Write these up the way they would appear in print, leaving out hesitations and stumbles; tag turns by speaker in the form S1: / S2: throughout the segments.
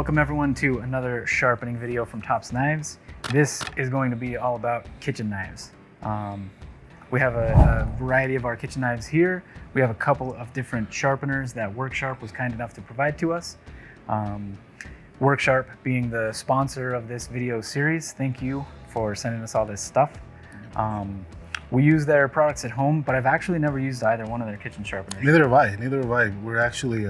S1: Welcome everyone to another sharpening video from Tops Knives. This is going to be all about kitchen knives. We have a variety of our kitchen knives here. We have a couple of different sharpeners that Worksharp was kind enough to provide to us. Worksharp being the sponsor of this video series, thank you for sending us all this stuff. We use their products at home, but I've actually never used either one of their kitchen sharpeners.
S2: Neither have I. We're actually,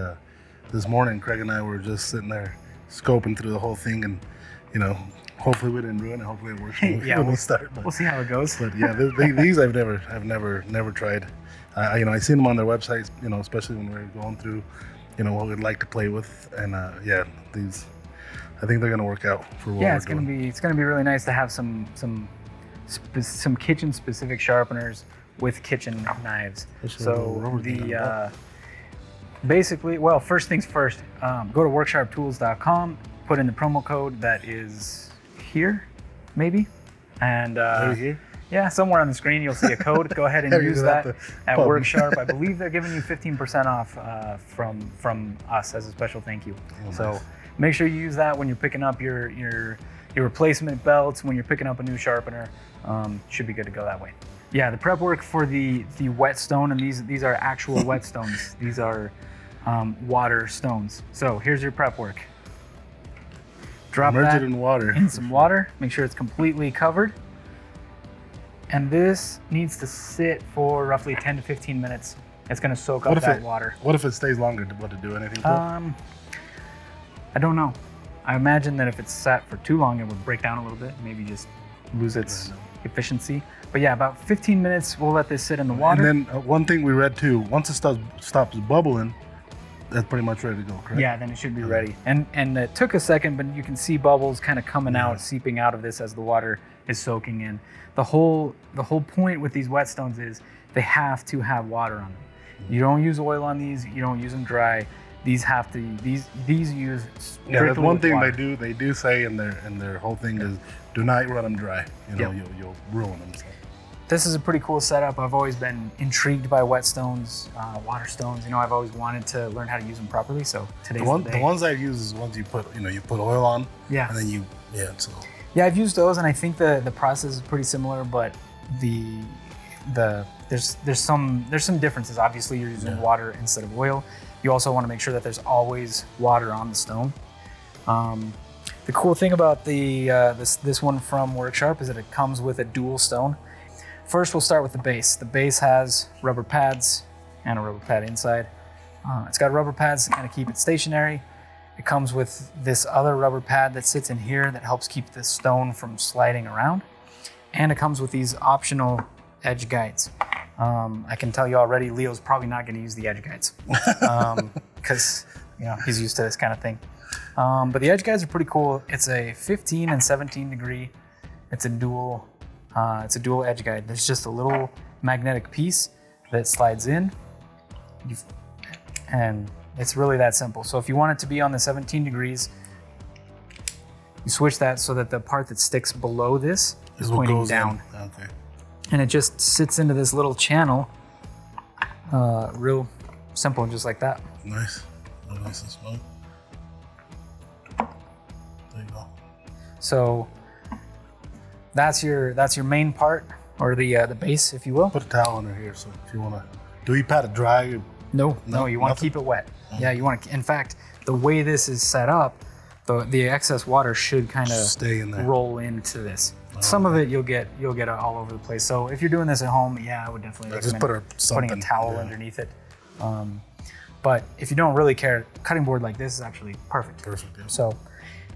S2: this morning, Craig and I were just sitting there scoping through the whole thing, and hopefully we didn't ruin it. Hopefully it works when we start. But,
S1: we'll see how it goes.
S2: But yeah, these I've never tried. I seen them on their websites, especially when we were going through, what we'd like to play with, and these, I think they're gonna work out for what
S1: it's gonna be really nice to have some kitchen specific sharpeners with kitchen knives. So basically, well, first things first, go to worksharptools.com, put in the promo code that is here, maybe, and
S2: here?
S1: Yeah, somewhere on the screen you'll see a code. Go ahead and use that at Worksharp. I believe they're giving you 15% off from us as a special thank you.
S2: Oh,
S1: so
S2: nice.
S1: Make sure you use that when you're picking up your replacement belts, when you're picking up a new sharpener. Should be good to go that way. Yeah, the prep work for the whetstone, and these are actual whetstones. These are water stones. So here's your prep work. Drop that in some water. Make sure it's completely covered. And this needs to sit for roughly 10 to 15 minutes. It's going to soak up that water.
S2: What if it stays longer? Would it do anything to it?
S1: I don't know. I imagine that if it's sat for too long, it would break down a little bit, maybe just lose its efficiency. But yeah, about 15 minutes, we'll let this sit in the water.
S2: And then one thing we read too, once it stops bubbling, that's pretty much ready to go, correct?
S1: Yeah, then it should be ready. And it took a second, but you can see bubbles kind of coming out, seeping out of this as the water is soaking in. The whole point with these whetstones is they have to have water on them. You don't use oil on these, you don't use them dry. These have to these use strictly
S2: that's one thing
S1: water.
S2: they do say in their whole thing is do not run them dry. You'll ruin them. So.
S1: This is a pretty cool setup. I've always been intrigued by whetstones, water stones. I've always wanted to learn how to use them properly. So today's the day.
S2: The ones I've used is ones you put oil on.
S1: Yeah.
S2: And then
S1: Yeah, I've used those, and I think the process is pretty similar, but there's some differences. Obviously, you're using water instead of oil. You also want to make sure that there's always water on the stone. The cool thing about this one from Worksharp is that it comes with a dual stone. First, we'll start with the base. The base has rubber pads and a rubber pad inside. It's got rubber pads to kind of keep it stationary. It comes with this other rubber pad that sits in here that helps keep the stone from sliding around. And it comes with these optional edge guides. I can tell you already, Leo's probably not going to use the edge guides because he's used to this kind of thing. But the edge guides are pretty cool. It's a 15 and 17 degree. It's a dual edge guide. There's just a little magnetic piece that slides in, and it's really that simple. So if you want it to be on the 17 degrees, you switch that so that the part that sticks below this is pointing down.
S2: Okay.
S1: And it just sits into this little channel, real simple, just like that.
S2: Nice. Nice and smooth. There you go.
S1: So that's your main part, or the base, if you will.
S2: Put a towel under here, so if you want to, do you pat it dry?
S1: No, you want to keep it wet. Mm-hmm. Yeah, you want to. In fact, the way this is set up, the excess water should kind of
S2: stay in there,
S1: roll into this. Some of it you'll get it all over the place. So if you're doing this at home, I would definitely recommend putting a towel underneath it. But if you don't really care, cutting board like this is actually perfect.
S2: Perfect. Yeah.
S1: So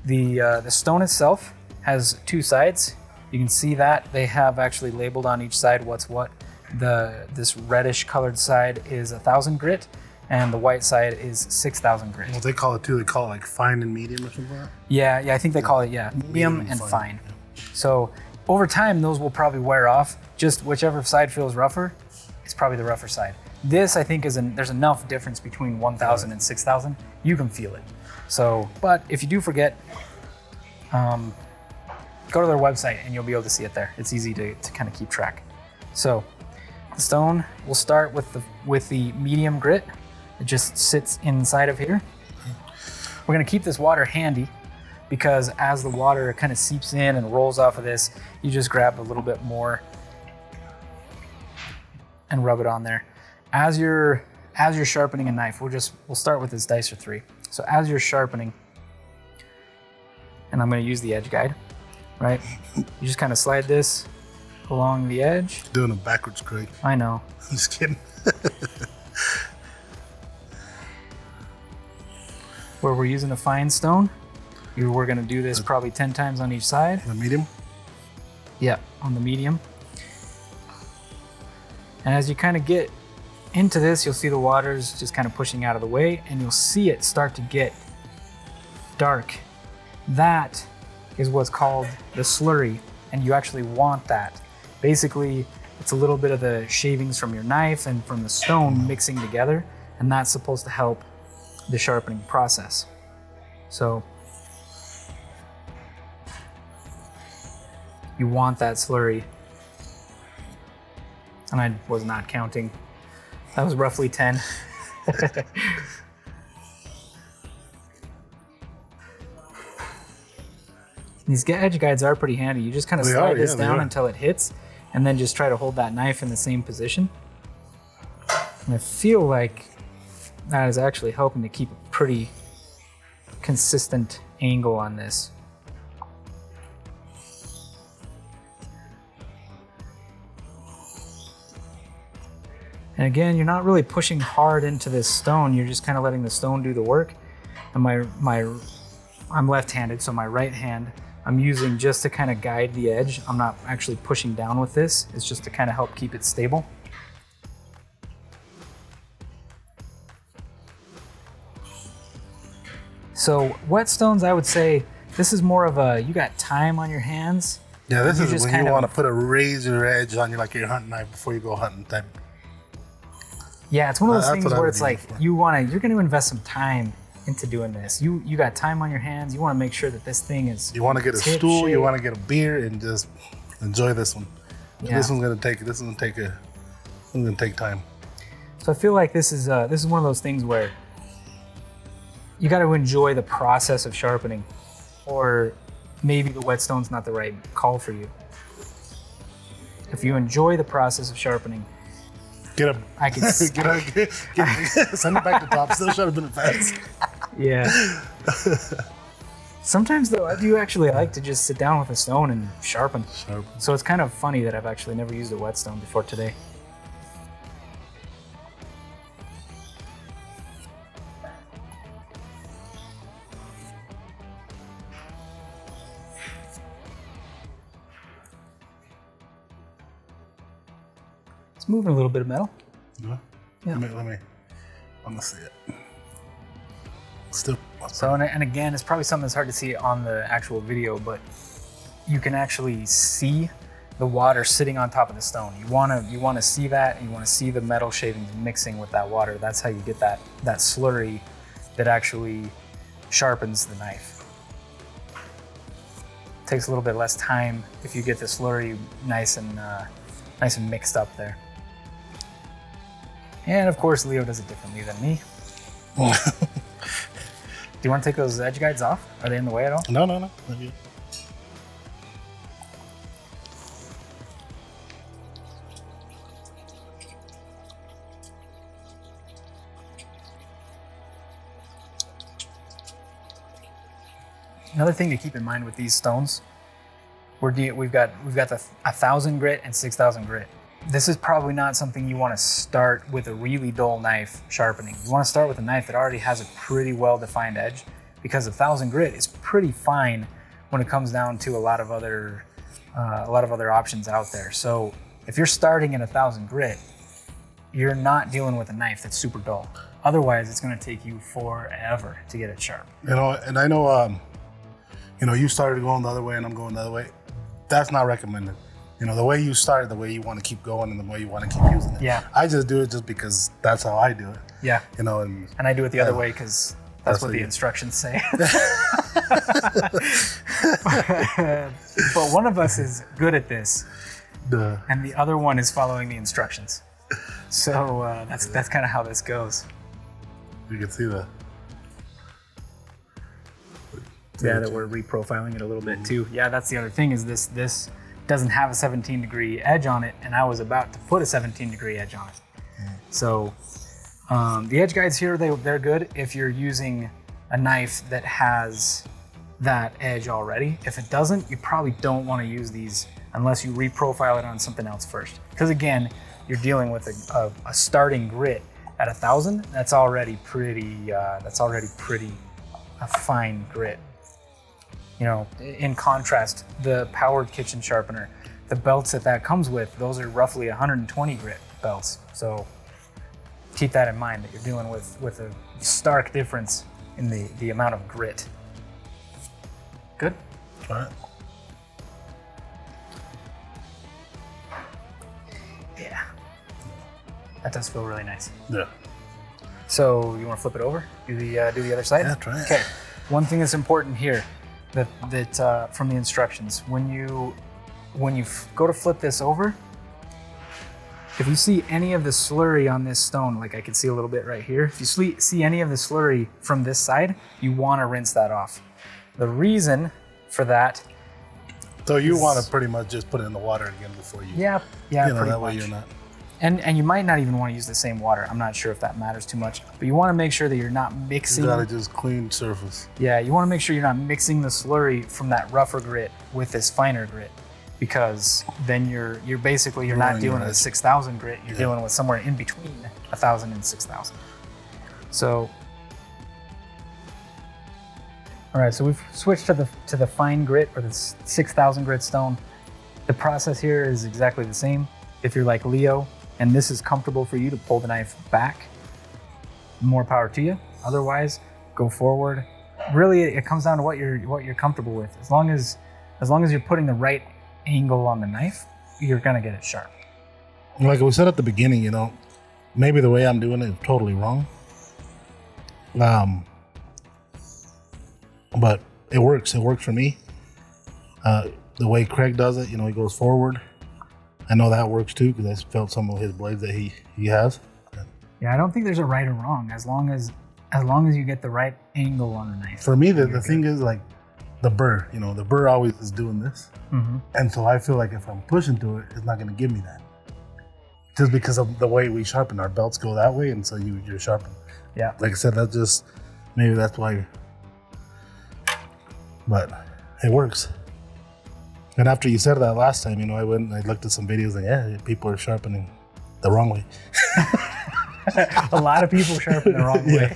S1: the stone itself has two sides. You can see that they have actually labeled on each side what's what. This reddish colored side is 1,000 grit, and the white side is 6,000 grit.
S2: What they call it too, they call it like fine and medium or something like that?
S1: Yeah, I think they call it medium and fine. Yeah. So over time, those will probably wear off. Just whichever side feels rougher, it's probably the rougher side. This, I think, there's enough difference between 1,000 and 6,000. You can feel it. So, but if you do forget, go to their website and you'll be able to see it there. It's easy to kind of keep track. So the stone, we'll start with the medium grit. It just sits inside of here. We're gonna keep this water handy because as the water kind of seeps in and rolls off of this, you just grab a little bit more and rub it on there. As you're sharpening a knife, we'll start with this dicer 3. So as you're sharpening, and I'm gonna use the edge guide, right? You just kind of slide this along the edge.
S2: Doing it backwards, Craig.
S1: I know.
S2: I'm just kidding.
S1: Where we're using a fine stone, we're gonna do this probably 10 times on each side.
S2: The medium?
S1: Yeah, on the medium. And as you kind of get into this, you'll see the water's just kind of pushing out of the way, and you'll see it start to get dark. That is what's called the slurry, and you actually want that. Basically, it's a little bit of the shavings from your knife and from the stone mixing together, and that's supposed to help the sharpening process. So you want that slurry. And I was not counting. That was roughly 10. These edge guides are pretty handy. You just kind of slide this down until it hits, and then just try to hold that knife in the same position. And I feel like that is actually helping to keep a pretty consistent angle on this. And again, you're not really pushing hard into this stone. You're just kind of letting the stone do the work. And I'm left-handed, so my right hand I'm using just to kind of guide the edge. I'm not actually pushing down with this. It's just to kind of help keep it stable. So whetstones, I would say this is more of a, you got time on your hands.
S2: Yeah, this is when you want to put a razor edge on your hunting knife before you go hunting type.
S1: Yeah, it's one of those things where it's like you're going to invest some time into doing this. You got time on your hands. You want to make sure that this thing is.
S2: You want to get a stool. You want to get a beer and just enjoy this one. Yeah. This one's gonna take time.
S1: So I feel like this is one of those things where you got to enjoy the process of sharpening, or maybe the whetstone's not the right call for you. If you enjoy the process of sharpening.
S2: Get him.
S1: I can
S2: send it back to top. Still sharpening fast.
S1: Yeah. Sometimes though, I do actually like to just sit down with a stone and sharpen. So it's kind of funny that I've actually never used a whetstone before today. It's moving a little bit of metal.
S2: Yeah. Let me see it. Still.
S1: So, and again, it's probably something that's hard to see on the actual video, but you can actually see the water sitting on top of the stone. You want to see that, and you want to see the metal shavings mixing with that water. That's how you get that slurry that actually sharpens the knife. It takes a little bit less time if you get the slurry nice and mixed up there. And of course, Leo does it differently than me. Do you want to take those edge guides off? Are they in the way at all?
S2: No.
S1: Another thing to keep in mind with these stones, we've got the 1,000 grit and 6,000 grit. This is probably not something you want to start with a really dull knife sharpening. You want to start with a knife that already has a pretty well-defined edge, because 1,000 grit is pretty fine when it comes down to a lot of other options out there. So if you're starting at 1,000 grit, you're not dealing with a knife that's super dull. Otherwise, it's going to take you forever to get it sharp.
S2: And I know, you started going the other way and I'm going the other way. That's not recommended. The way you started, the way you want to keep going, and the way you want to keep using it.
S1: Yeah.
S2: I just do it just because that's how I do it.
S1: Yeah.
S2: And
S1: I do it the other way because that's what the instructions say. But one of us is good at this, and the other one is following the instructions. So that's kind of how this goes.
S2: You can see that.
S1: Yeah, that we're reprofiling it a little bit too. Yeah, that's the other thing is this doesn't have a 17-degree edge on it, and I was about to put a 17-degree edge on it. So the edge guides here, they're good if you're using a knife that has that edge already. If it doesn't, you probably don't want to use these unless you reprofile it on something else first. Because again, you're dealing with a starting grit at 1,000. That's already pretty a fine grit. You know, in contrast, the powered kitchen sharpener, the belts that comes with, those are roughly 120 grit belts. So keep that in mind, that you're dealing with a stark difference in the amount of grit. Good?
S2: All right.
S1: Yeah. That does feel really nice.
S2: Yeah.
S1: So you want to flip it over? Do the other side?
S2: Yeah, try it.
S1: Okay. One thing that's important here, that from the instructions, when you go to flip this over, if you see any of the slurry on this stone, like I can see a little bit right here, if you see any of the slurry from this side, you want to rinse that off. The reason for that.
S2: So you want to pretty much just put it in the water again before you.
S1: Yeah,
S2: You know,
S1: pretty
S2: that
S1: much.
S2: way you're not.
S1: And you might not even want to use the same water. I'm not sure if that matters too much, but you want to make sure that you're not mixing.
S2: You gotta just clean surface.
S1: Yeah, you want to make sure you're not mixing the slurry from that rougher grit with this finer grit, because then you're basically not dealing with 6,000 grit. You're dealing with somewhere in between 1,000 and 6,000. So, all right, so we've switched to the fine grit, or the 6,000 grit stone. The process here is exactly the same. If you're like Leo and this is comfortable for you to pull the knife back, more power to you. Otherwise, go forward. Really, it comes down to what you're comfortable with. As long as you're putting the right angle on the knife, you're gonna get it sharp.
S2: Like we said at the beginning, you know, maybe the way I'm doing it is totally wrong. But it works. It works for me. The way Craig does it, you know, he goes forward. I know that works too, because I felt some of his blades that he has.
S1: Yeah, I don't think there's a right or wrong, as long as you get the right angle on the knife.
S2: For me, the thing is like the burr. You know, the burr always is doing this, and so I feel like if I'm pushing to it, it's not going to give me that. Just because of the way we sharpen, our belts go that way, and so you're sharpening.
S1: Yeah.
S2: Like I said, maybe that's why. But it works. And after you said that last time, you know, I looked at some videos and yeah, people are sharpening the wrong way.
S1: A lot of people sharpen the wrong way.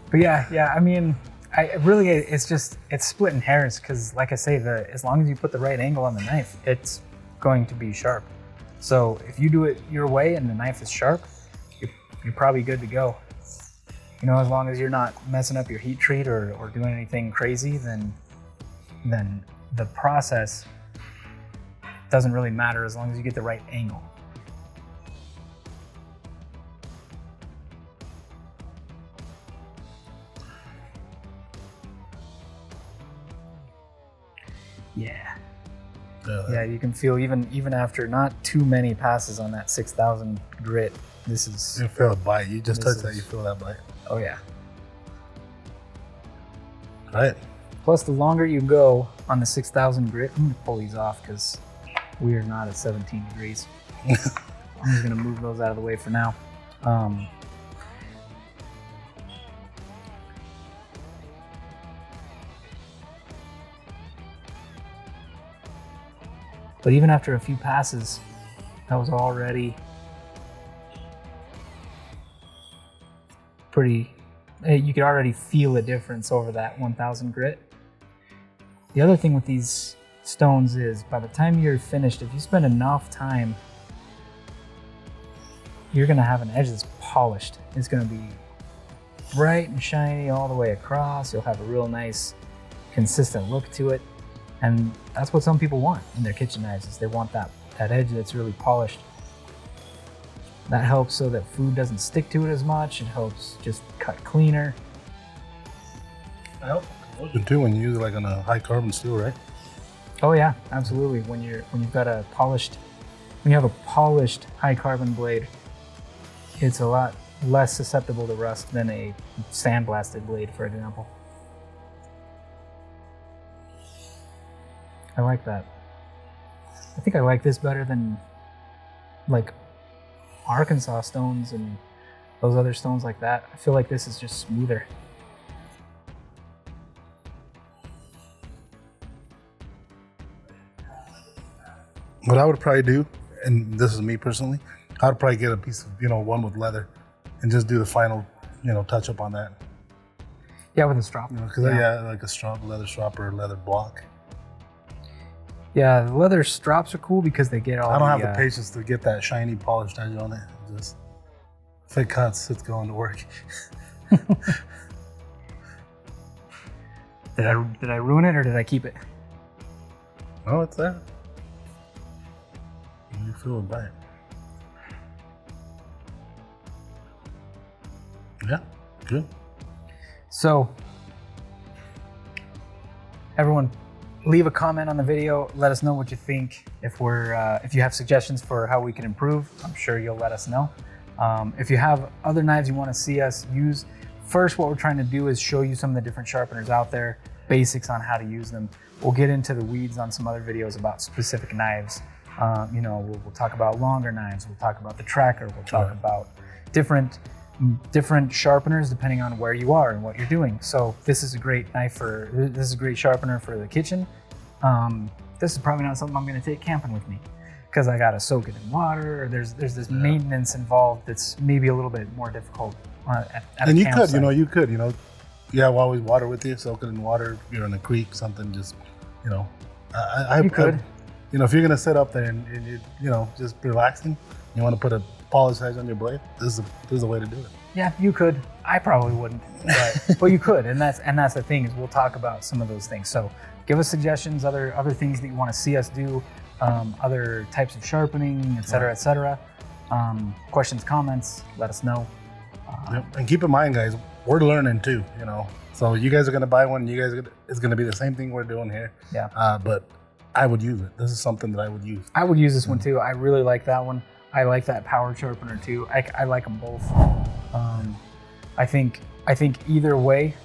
S1: But yeah, I mean, it's splitting hairs, because like I say, as long as you put the right angle on the knife, it's going to be sharp. So if you do it your way and the knife is sharp, you're probably good to go. You know, as long as you're not messing up your heat treat or doing anything crazy, then the process doesn't really matter, as long as you get the right angle. Yeah, you can feel even after not too many passes on that 6,000 grit, this is...
S2: You feel a bite. You just touch that, you feel that bite.
S1: Oh yeah.
S2: Right.
S1: Plus, the longer you go on the 6,000 grit, I'm gonna pull these off because we are not at 17 degrees. I'm just gonna move those out of the way for now. But even after a few passes, that was already pretty, you could already feel a difference over that 1,000 grit. The other thing with these stones is, by the time you're finished, if you spend enough time, you're gonna have an edge that's polished. It's gonna be bright and shiny all the way across. You'll have a real nice, consistent look to it. And that's what some people want in their kitchen knives, is they want that edge that's really polished. That helps so that food doesn't stick to it as much. It helps just cut cleaner.
S2: I help corrosion too when you use it like on a high carbon steel, right?
S1: Oh yeah, absolutely. When you have a polished high carbon blade, it's a lot less susceptible to rust than a sandblasted blade, for example. I like that. I think I like this better than like Arkansas stones and those other stones like that. I feel like this is just smoother.
S2: What I would probably do, and this is me personally, I would probably get a piece of, one with leather and just do the final, touch up on that.
S1: Yeah, with a strop.
S2: Because like a strop, leather strop or a leather block.
S1: Yeah, the leather strops are cool because they get all
S2: I don't have the patience to get that shiny polished edge on it. Just, if it cuts, it's going to work.
S1: Did I ruin it or did I keep it?
S2: Oh, it's there. You feel it back. Yeah, good.
S1: So, everyone, leave a comment on the video. Let us know what you think. If you have suggestions for how we can improve, I'm sure you'll let us know. If you have other knives you want to see us use, first what we're trying to do is show you some of the different sharpeners out there, basics on how to use them. We'll get into the weeds on some other videos about specific knives. We'll talk about longer knives. We'll talk about the tracker. We'll talk about different sharpeners depending on where you are and what you're doing. So this is a great this is a great sharpener for the kitchen. This is probably not something I'm going to take camping with me because I got to soak it in water. Or there's this maintenance involved that's maybe a little bit more difficult at
S2: and
S1: a
S2: you
S1: campsite.
S2: could, you have always water with you, soak it in water. You're in a creek, something, just,
S1: You could.
S2: If you're gonna sit up there and you just relaxing, you want to put a polished edge on your blade, this is the way to do it.
S1: Yeah, you could. I probably wouldn't, but you could, and that's the thing is we'll talk about some of those things. So give us suggestions, other things that you want to see us do, other types of sharpening, et cetera. Questions, comments, let us know.
S2: And keep in mind, guys, we're learning too. So you guys are gonna buy one. It's gonna be the same thing we're doing here.
S1: Yeah.
S2: But I would use it. This is something that I would use.
S1: I would use this one too. I really like that one. I like that power sharpener too. I like them both. I think either way,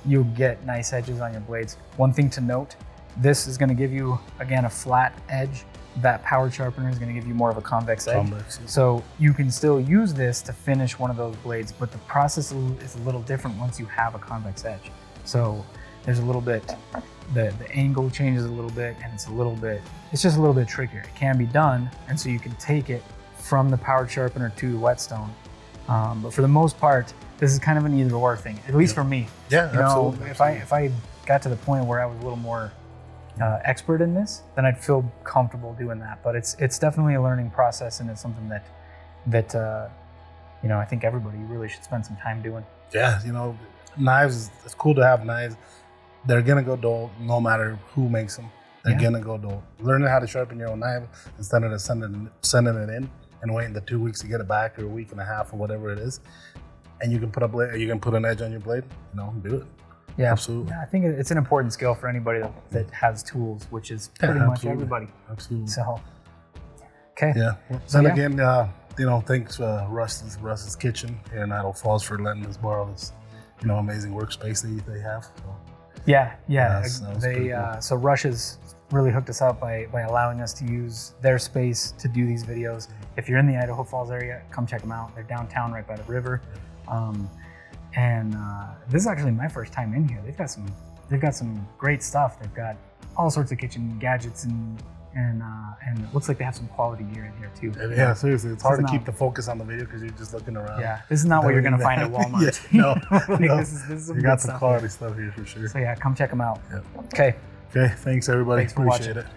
S1: you'll get nice edges on your blades. One thing to note, this is going to give you, again, a flat edge. That power sharpener is going to give you more of a convex edge. So you can still use this to finish one of those blades, but the process is a little different once you have a convex edge. So there's a little bit, the angle changes a little bit, and it's just a little bit trickier. It can be done, and so you can take it from the powered sharpener to the whetstone. But for the most part, this is kind of an either or thing, at least for me.
S2: Yeah, absolutely.
S1: If I got to the point where I was a little more expert in this, then I'd feel comfortable doing that. But it's definitely a learning process, and it's something that I think everybody really should spend some time doing.
S2: Yeah, knives. It's cool to have knives. They're gonna go dull no matter who makes them. They're gonna go dull. Learning how to sharpen your own knife instead of sending it in and waiting the 2 weeks to get it back, or a week and a half, or whatever it is, and you can put an edge on your blade. Do it.
S1: Yeah,
S2: absolutely.
S1: Yeah, I think it's an important skill for anybody that has tools, which is pretty much everybody.
S2: Absolutely.
S1: So, okay.
S2: Yeah. Again, thanks Russ's Kitchen here in Idle Falls for letting us borrow this, amazing workspace that they have. So.
S1: Yeah.
S2: They cool.
S1: So Rush has really hooked us up by allowing us to use their space to do these videos. If you're in the Idaho Falls area, come check them out. They're downtown, right by the river. This is actually my first time in here. They've got some great stuff. They've got all sorts of kitchen gadgets and it looks like they have some quality gear in here too.
S2: Yeah, seriously, it's hard to keep the focus on the video because you're just looking around.
S1: Yeah, this is not what you're gonna find at Walmart.
S2: No.
S1: This is some
S2: you got some quality stuff here for sure.
S1: So yeah, come check them out.
S2: Yeah.
S1: Okay.
S2: Thanks everybody.
S1: Thanks for
S2: Appreciate
S1: watching.
S2: it.